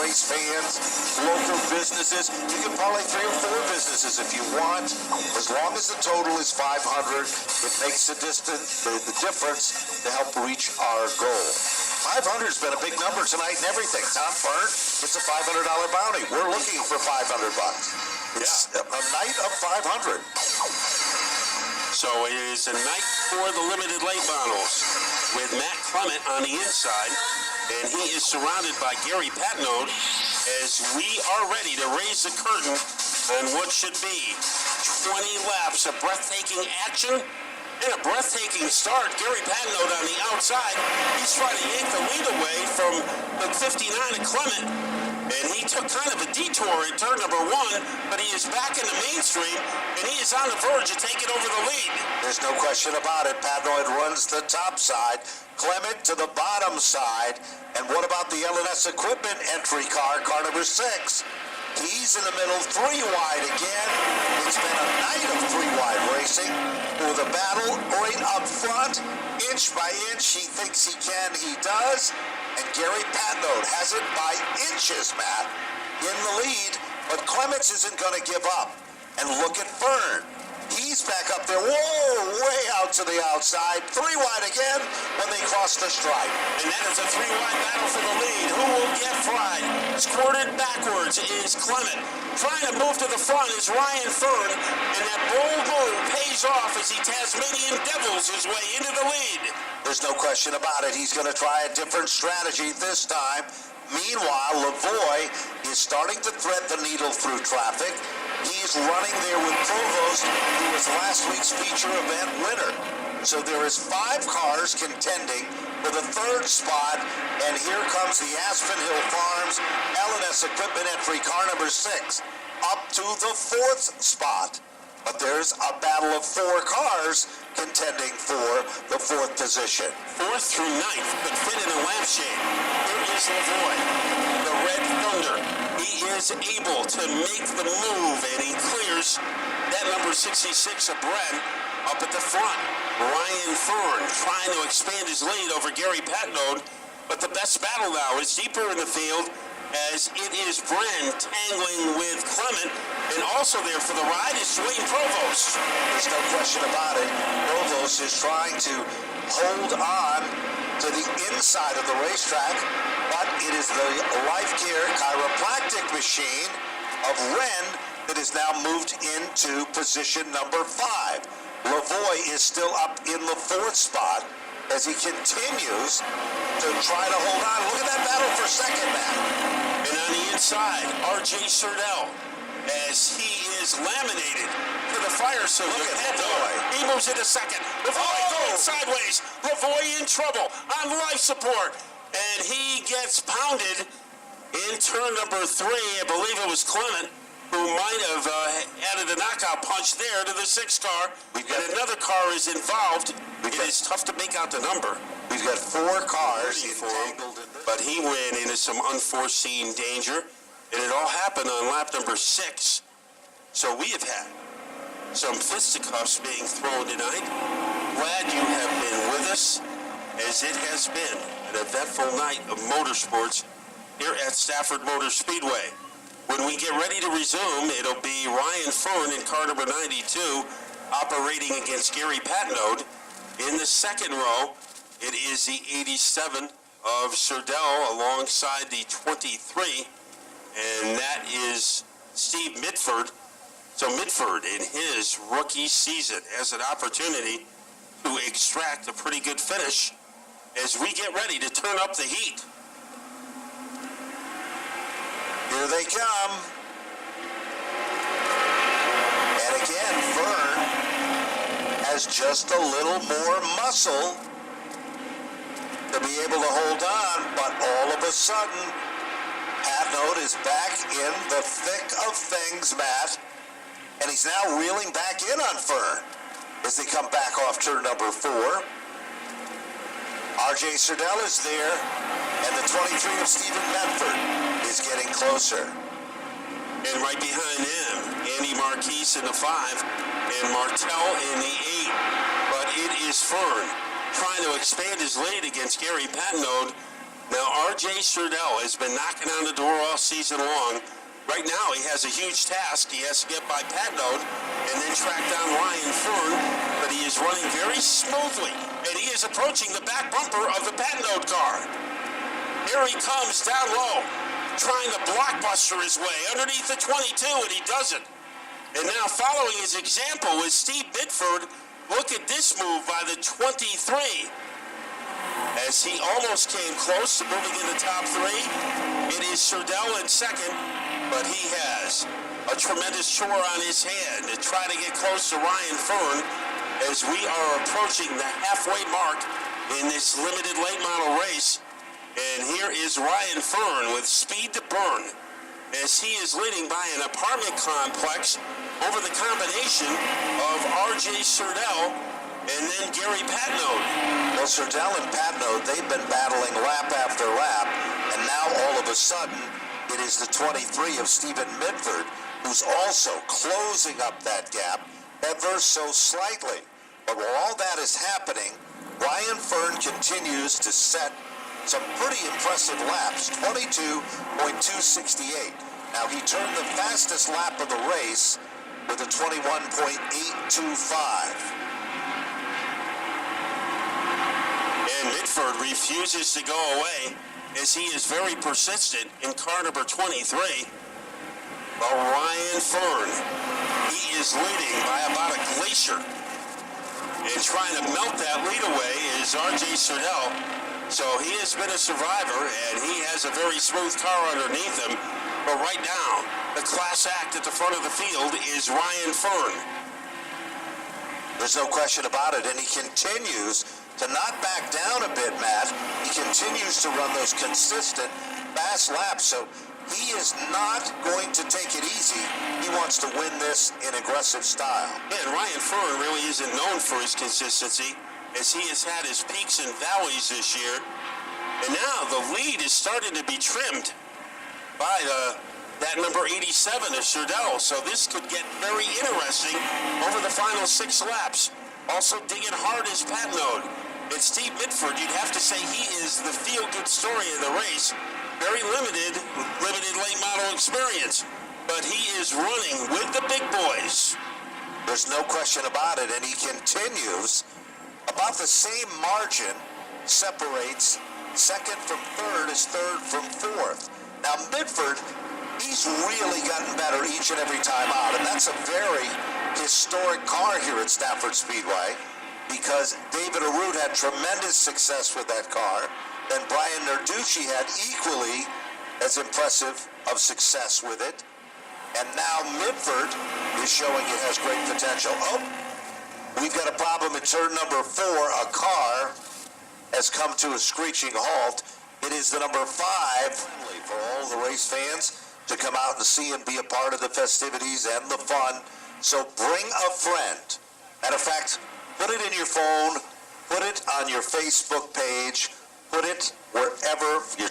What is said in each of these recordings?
race fans, local businesses. You can parlay 3 or 4 businesses if you want. As long as the total is 500, it makes the difference to help reach our goal. 500 has been a big number tonight and everything. Tom Fern, it's a $500 bounty. We're looking for $500. It's a night of 500. So it is a night for the limited late models with Matt Clement on the inside, and he is surrounded by Gary Patnode as we are ready to raise the curtain on what should be 20 laps of breathtaking action and a breathtaking start. Gary Patnode on the outside. He's trying to yank the lead away from the 59 of Clement, and he took kind of a detour in turn number 1, but he is back in the mainstream, and he is on the verge of taking over the lead. There's no question about it. Patnode runs the top side, Clement to the bottom side, and what about the LNS equipment entry car number 6? He's in the middle, 3 wide again. It's been a night of 3 wide racing with a battle right up front, inch by inch. He thinks he can, he does. And Gary Patnode has it by inches, Matt, in the lead. But Clements isn't going to give up. And look at Fern. He's back up there, way out to the outside. 3 wide again when they cross the stripe. And that is a 3-wide battle for the lead. Who will get fried? Squirted backwards is Clement. Trying to move to the front is Ryan Fern. And that bold move pays off as he Tasmanian devils his way into the lead. There's no question about it. He's going to try a different strategy this time. Meanwhile, Lavoie is starting to thread the needle through traffic. He's running there with Provost, who was last week's feature event winner. So there is 5 cars contending for the 3rd spot, and here comes the Aspen Hill Farms LNS equipment entry car number 6 up to the 4th spot. But there's a battle of 4 cars contending for the 4th position. 4th through 9th, but fit in a lampshade. Here is Lavoie, the Red Thunder. He is able to make the move, and he clears that number 66 of Brent up at the front. Ryan Fern trying to expand his lead over Gary Patnode, but the best battle now is deeper in the field as it is Bren tangling with Clement, and also there for the ride is Dwayne Provost. There's no question about it. Provost is trying to hold on to the inside of the racetrack, but it is the Life Care chiropractic machine of Wren that is now moved into position number 5. Lavoie is still up in the 4th spot as he continues to try to hold on. Look at that battle for second, man. And on the inside, R.J. Surdell, as he is laminated to the fire cylinder. Look at Lavoie. He moves into second. Lavoie going sideways. Lavoie in trouble on life support. And he gets pounded in turn number 3. I believe it was Clement who might have added a knockout punch there to the 6th car. And another car is involved. It is tough to make out the number. We've got 4 cars entangled in this. But he ran into some unforeseen danger. And it all happened on lap number 6. So we have had some fisticuffs being thrown tonight. Glad you have been with us, as it has been an eventful night of motorsports here at Stafford Motor Speedway. When we get ready to resume, it'll be Ryan Fern in car number 92 operating against Gary Patnode. In the 2nd row, it is the 87 of Surdell alongside the 23, and that is Steve Mitford. So Mitford, in his rookie season, has an opportunity to extract a pretty good finish as we get ready to turn up the heat. Here they come. And again, Fern has just a little more muscle to be able to hold on, but all of a sudden, Patnode is back in the thick of things, Matt, and he's now reeling back in on Fern as they come back off turn number 4. R.J. Surdell is there, and the 23 of Stephen Medford is getting closer. And right behind them, Andy Marquise in the 5 and Martell in the 8. But it is Fern trying to expand his lead against Gary Patnode Now, R.J. Surdell has been knocking on the door all season long. Right now, he has a huge task. He has to get by Patnode and then track down Ryan Fern, but he is running very smoothly, and he is approaching the back bumper of the Patnode car. Here he comes down low, trying to blockbuster his way underneath the 22, and he doesn't. And now, following his example is Steve Mitford. Look at this move by the 23. As he almost came close to moving in the top three, it is Surdell in second, but he has a tremendous chore on his hand to try to get close to Ryan Fern as we are approaching the halfway mark in this limited late model race. And here is Ryan Fern with speed to burn as he is leading by an apartment complex over the combination of R.J. Surdell and then Gary Patnode. Well, Surdell and Patnode, they've been battling lap after lap, and now all of a sudden, it is the 23 of Stephen Mitford who's also closing up that gap ever so slightly. But while all that is happening, Ryan Fern continues to set some pretty impressive laps, 22.268. Now, he turned the fastest lap of the race with a 21.825. And Mitford refuses to go away as he is very persistent in car number 23. But Ryan Fern, he is leading by about a glacier. And trying to melt that lead away is R.J. Surdell. So he has been a survivor, and he has a very smooth car underneath him. But right now, the class act at the front of the field is Ryan Fern. There's no question about it, and he continues to not back down a bit, Matt. He continues to run those consistent, fast laps, so he is not going to take it easy. He wants to win this in aggressive style. Yeah, and Ryan Fern really isn't known for his consistency, as he has had his peaks and valleys this year. And now the lead is starting to be trimmed by that number 87 of Surdell, so this could get very interesting over the final 6 laps. Also digging hard is Patnode. And Steve Mitford, you'd have to say he is the feel-good story of the race. Very limited late model experience, but he is running with the big boys. There's no question about it, and he continues. About the same margin separates second from third as third from fourth. Now, Mitford, he's really gotten better each and every time out, and that's a very historic car here at Stafford Speedway, because David Arute had tremendous success with that car, and Brian Narducci had equally as impressive of success with it, and now Mitford is showing it has great potential. Oh, we've got a problem at turn number 4. A car has come to a screeching halt. It is the number 5 for all the race fans to come out and see and be a part of the festivities and the fun. So bring a friend. Matter of fact, put it in your phone, put it on your Facebook page, put it wherever you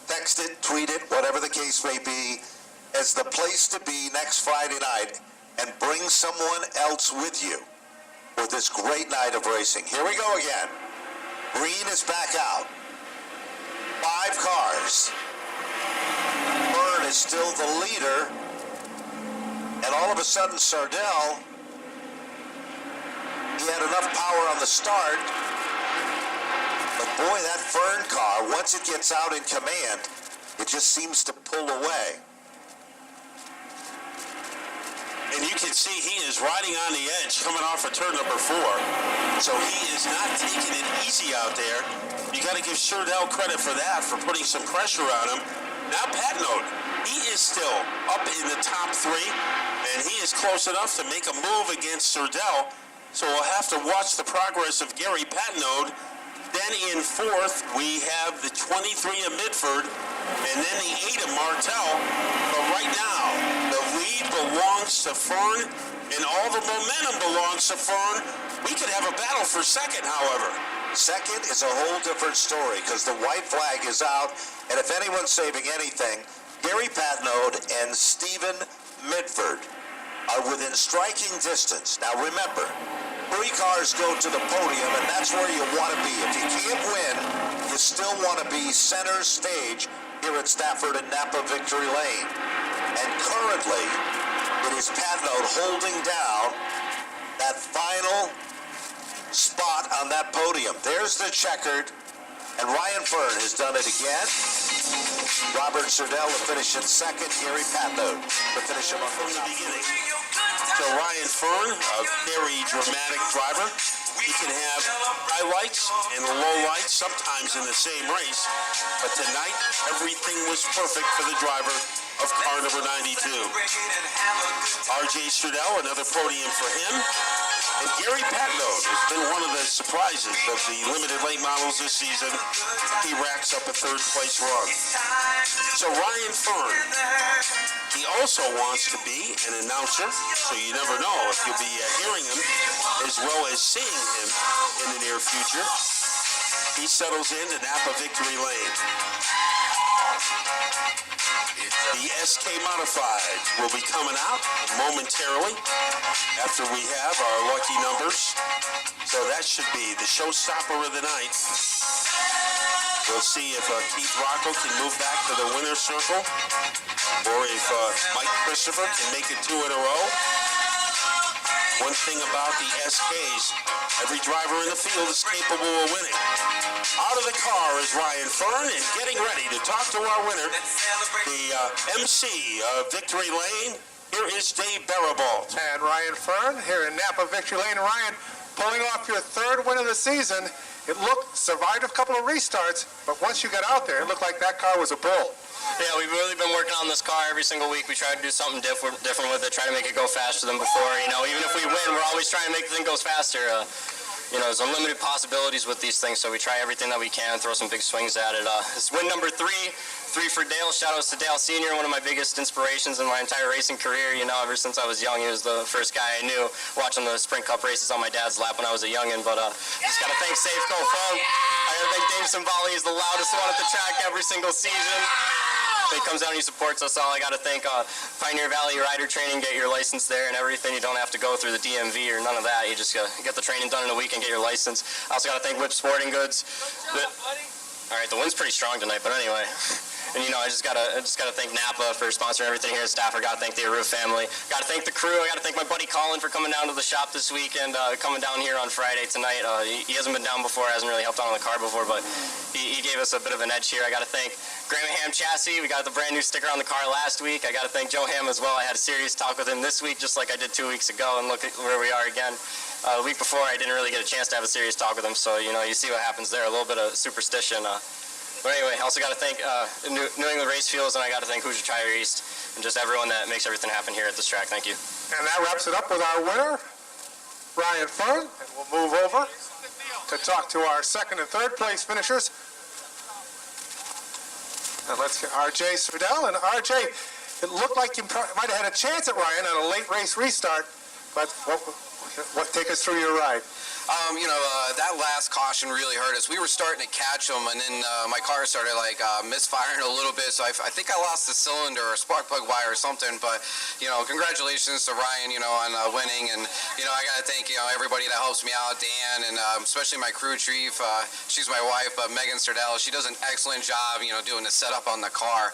text it, tweet it, whatever the case may be, as the place to be next Friday night, and bring someone else with you for this great night of racing. Here we go again. Green is back out. 5 cars. Fern is still the leader. And all of a sudden, Surdell, he had enough power on the start. But boy, that Fern car, once it gets out in command, it just seems to pull away. And you can see he is riding on the edge coming off of turn number 4. So he is not taking it easy out there. You got to give Surdell credit for that, for putting some pressure on him. Now Patnode, he is still up in the top 3, and he is close enough to make a move against Surdell. So we'll have to watch the progress of Gary Patnode. Then in 4th, we have the 23 of Mitford, and then the 8 of Martel. But right now, the lead belongs to Fern, and all the momentum belongs to Fern. We could have a battle for second, however. Second is a whole different story, because the white flag is out, and if anyone's saving anything, Gary Patnode and Stephen Mitford are within striking distance. Now remember, 3 cars go to the podium, and that's where you want to be. If you can't win, you you still want to be center stage here at Stafford and Napa Victory Lane. And currently, it is Patnode holding down that final spot on that podium. There's the checkered, and Ryan Fern has done it again. Robert Surdell will finish in second. Gary Patnode to finish him on the beginning. So Ryan Fern, a very dramatic driver. He can have highlights and lowlights sometimes in the same race, but tonight everything was perfect for the driver of car number 92. R.J. Strudel, another podium for him. And Gary Patnode has been one of the surprises of the limited late models this season. He racks up a third place run. So Ryan Fern, he also wants to be an announcer, so you never know if you'll be hearing him as well as seeing him in the near future. He settles into Napa Victory Lane. The SK Modified will be coming out momentarily after we have our lucky numbers. So that should be the showstopper of the night. We'll see if Keith Rocco can move back to the winner's circle, or if Mike Christopher can make it two in a row. One thing about the SKs, every driver in the field is capable of winning. Out of the car is Ryan Fern, and getting ready to talk to our winner, the MC of Victory Lane. Here is Dave Barabalt. And Ryan Fern here in Napa Victory Lane. Ryan, pulling off your third win of the season. It survived a couple of restarts, but once you got out there, it looked like that car was a bull. Yeah, we've really been working on this car every single week. We try to do something different with it, try to make it go faster than before. You know, even if we win, we're always trying to make the thing go faster. You know, there's unlimited possibilities with these things, so we try everything that we can, throw some big swings at it. It's win number three for Dale. Shout outs to Dale Sr., one of my biggest inspirations in my entire racing career. You know, ever since I was young, he was the first guy I knew watching the Sprint Cup races on my dad's lap when I was a youngin'. But just got to thank Safeco Phone. I got to thank Dave Cimbali. He's the loudest one at the track every single season. He comes out and he supports us all. I got to thank Pioneer Valley Rider Training. Get your license there and everything. You don't have to go through the DMV or none of that. You just get the training done in a week and get your license. I also got to thank Whip Sporting Goods. All right, the wind's pretty strong tonight, but anyway. And you know, I just gotta thank Napa for sponsoring everything here at Stafford. Gotta thank the Aru family. Gotta thank the crew. I gotta thank my buddy Colin for coming down to the shop this weekend, coming down here on Friday tonight. He hasn't been down before, hasn't really helped out on the car before, but he gave us a bit of an edge here. I gotta thank Graham Ham Chassis. We got the brand new sticker on the car last week. I gotta thank Joe Ham as well. I had a serious talk with him this week, just like I did 2 weeks ago, and look at where we are again. The week before, I didn't really get a chance to have a serious talk with him, so you know, you see what happens there. A little bit of superstition. But anyway, I also got to thank New England Race Fuels, and I got to thank Hoosier Tire East, and just everyone that makes everything happen here at this track. Thank you. And that wraps it up with our winner, Ryan Fern. And we'll move over to talk to our second and third place finishers. And let's get R.J. Swedell. And R.J., it looked like you might have had a chance at Ryan on a late race restart, but what take us through your ride? That last caution really hurt us. We were starting to catch them, and then my car started misfiring a little bit. So I think I lost the cylinder or spark plug wire or something. But congratulations to Ryan, on winning. And I got to thank everybody that helps me out, Dan, and especially my crew chief. She's my wife, Megan Sturdell. She does an excellent job, doing the setup on the car,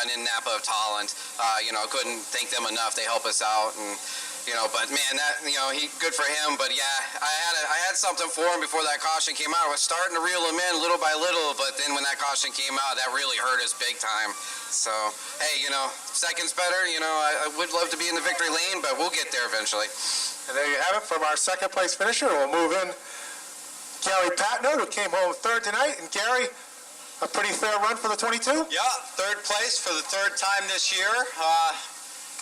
and in Napa of Tolland. Couldn't thank them enough. They help us out and. But man, that good for him. But yeah, I had something for him before that caution came out. I was starting to reel him in little by little, but then when that caution came out, that really hurt us big time. So hey, second's better. I would love to be in the victory lane, but we'll get there eventually. And there you have it from our second place finisher. We'll move in Gary Patnode, who came home third tonight. And Gary, a pretty fair run for the 22? Yeah, third place for the third time this year.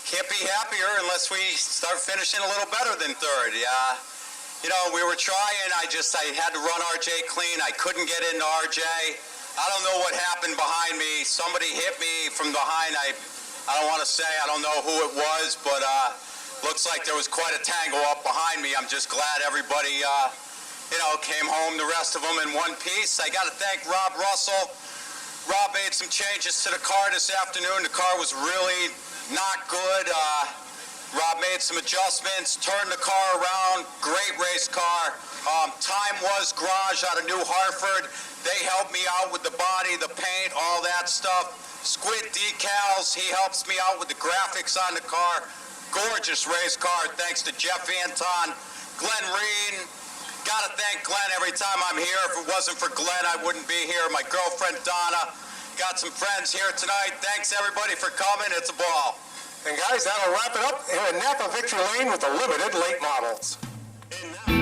Can't be happier unless we start finishing a little better than third. We were trying. I had to run RJ clean. I couldn't get into RJ. I don't know what happened behind me. Somebody hit me from behind. I don't want to say. I don't know who it was, but looks like there was quite a tangle up behind me. I'm just glad everybody, came home, the rest of them in one piece. I got to thank Rob Russell. Rob made some changes to the car this afternoon. The car was really not good. Rob made some adjustments, turned the car around. Great race car. Time Was Garage out of New Hartford. They helped me out with the body, the paint, all that stuff. Squid Decals, he helps me out with the graphics on the car. Gorgeous race car, thanks to Jeff Anton. Glenn Reen, gotta thank Glenn every time I'm here. If it wasn't for Glenn, I wouldn't be here. My girlfriend Donna, got some friends here tonight. Thanks everybody for coming, it's a ball. And guys, that'll wrap it up here in Napa Victory Lane with the limited late models. And now